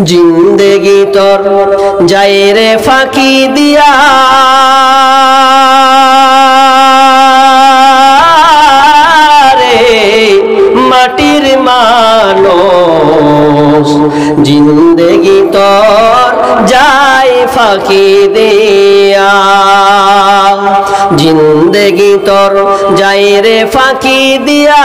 জিন্দেগি তোর যায় রে ফাঁকি দিয়া, রে মাটির মানুষ জিন্দেগি তোর যায় ফাঁকি দিয়া, জিন্দেগি তোর যায় রে ফাঁকি দিয়া,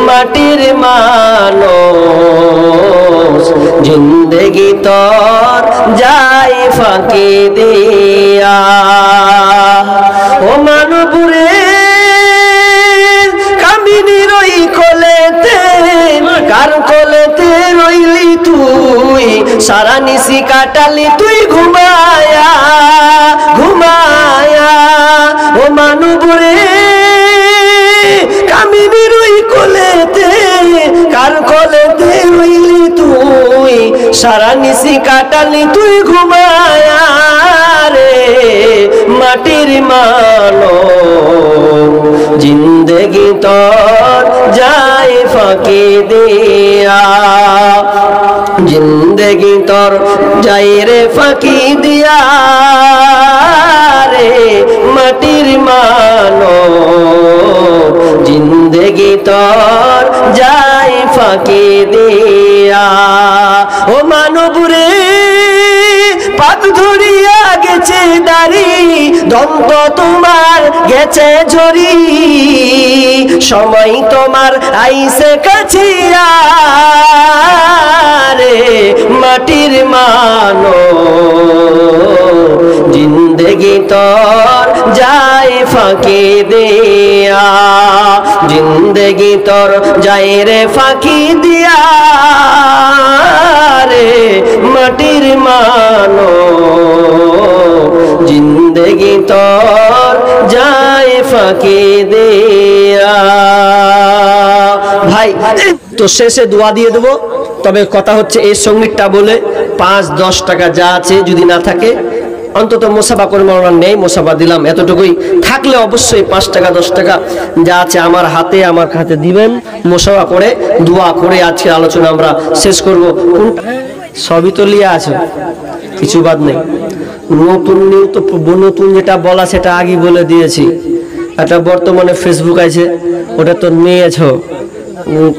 মাটির মানুষ জিন্দেগি তোর যায় ফাঁকি দিয়া। ও মানবুরে কামিনী রই কোলেতে, কার কোলেতে রইলি তুই, সারা নিশি কাটালি তুই ঘুমায়া ঘুমায়া। ও মানবুরে কামিনী রই কোলেতে, কার কোলেতে রইলি তুই, সারা নিশি কাটালি তুই ঘুমায়া, রে মাটির মানুষ জিন্দেগি তোর যায় ফাঁকি দিয়া, জিন্দেগি তোর যায় রে ফাঁকি দিয়া, রে মাটির মানুষ জিন্দেগি তোর যায় ফাঁকি দিয়া। ও মানবুরে পাক ধরিয়া গেছে দাড়ি, দন্ত তোমার গেছে ঝরি, সময় তোমার আইসে কাছিয়া, রে মাটির মানুষ জিন্দেগি তোর যায় ফাঁকি দিয়া, জিন্দেগি তোর যায় রে ফাঁকি দিয়া, রে মাটির মানুষ জিন্দেগি তোর যায় ফাঁকি দিয়া। ভাই তো শেষে দোয়া দিয়ে দেবো, তবে কথা হচ্ছে এই সঙ্গীতটা বলে 5-10 টাকা যা আছে, যদি না থাকে অন্তত মোসাফা করে মরণ নেই, মোসাফা দিলাম এতটুকুই, থাকলে অবশ্যই 5 টাকা 10 টাকা যা আছে আমার হাতে দিবেন, মোসাফা করে দোয়া করে আজকে আলোচনা আমরা শেষ করব। সবই তো লিয়া আছে, কিছু বাদ নেই। নতুন যেটা বলা সেটা আগে বলে দিয়েছি। একটা বর্তমানে ফেসবুক আছে, ওটা তো নিয়েছ,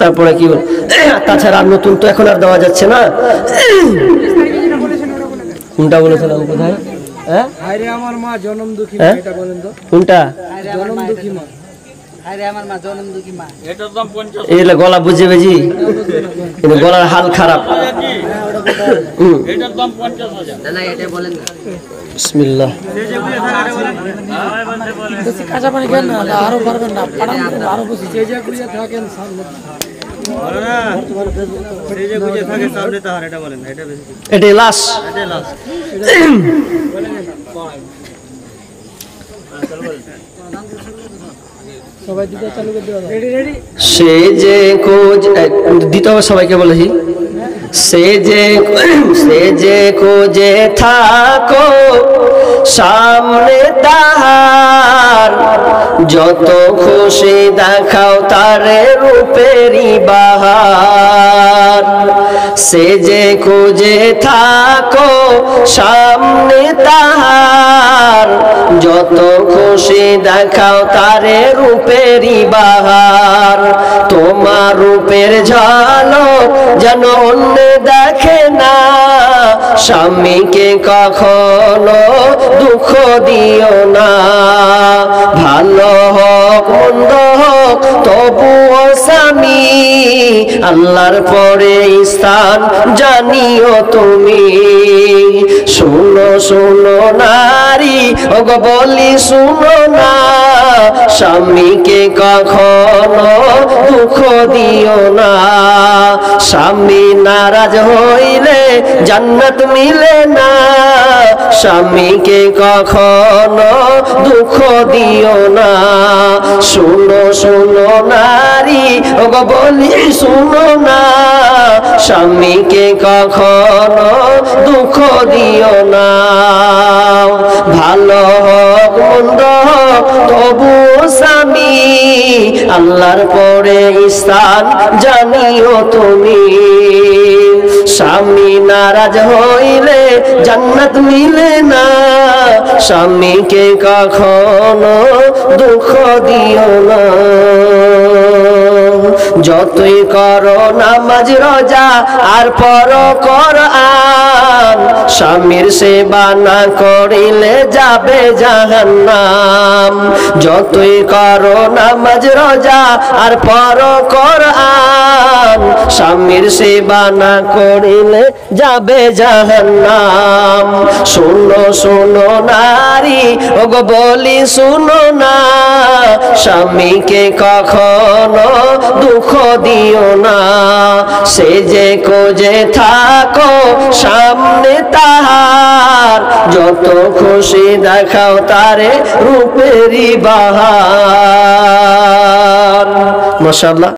তারপরে কি তাছাড়া নতুন তো এখন আর দেওয়া যাচ্ছে না। কোনটা বলেছিলাম কোথায়? আরে আমার মা জনম দুঃখী মা, এটা বলেন তো কোনটা? জনম দুঃখী মা, আরে আমার মা জনম দুঃখী মা, এটার দাম 50। এই গলা বুঝে বেজি, কিন্তু গলার হাল খারাপ। এটার দাম 50,000। না এটা বলেন না। বিসমিল্লাহ। বেশি কাঁচা পানি খেন না, আরো পারবেন না, পাড়ান আরো বেশি তেজে গুলিয়ে থাকেন সামনে বলো না, তেজে গুলিয়ে থাকে সামনে তাহার, এটা বলেন না, এটা বেশি, এটা লাশ, এটা লাশ। সবাই দিতে চালু করে দেওয়া, রেডি রেডি। সে যে খোঁজ দিতে হবে সবাইকে বলেছি, সে যে খোঁজে থাকো সামনে তাহার, যত খুশি দেখাও তারে রূপেরই বাহার। সে যে খোঁজে থাকো সামনে তাহার, যত খুশি দেখাও তারে রূপেরই বাহার। তোমার রূপের ঝলক যেন অন্য দেখে না, স্বামীকে কখনো দুঃখ দিও না। ভালো হোক মন্দ হোক তবুও স্বামী, আল্লাহর পরে স্থান জানিও তুমি। শুনো শুনো নারী ওগো বলি শুনো না, স্বামীকে কখনো দুঃখ দিও না। স্বামী নারাজ হইলে জান্নাত মিলে না, স্বামীকে কখনো দুঃখ দিও না। শুনো শুনো নারী ওগো বলি শুনো না, স্বামীকে কখনো দুঃখ দিও না। ভালো হোক মন্দ হোক তবু স্বামী, আল্লাহর পরে স্থান জানিও তুমি। স্বামী নারাজ হইলে জান্নাত মিলে না, স্বামীকে কখনো দুঃখ দিও না। যতই করো নামাজ রোজা আর পড়ো কোরআন, স্বামীর সেবা না করিলে যাবে জাহান্নাম। যতই করো নামাজ রোজা আর পড়ো কোরআন, স্বামীর সেবা না করিলে যাবে জাহান্নাম। শোনো শোনো নারী ওগো বলি শোনো না, স্বামীকে কখনো দুঃখ দিও না। সেজে কোজে থাকো সামনে তাহার, যত খুশি দেখাও তারে রূপেরই বাহার। মাশাআল্লাহ।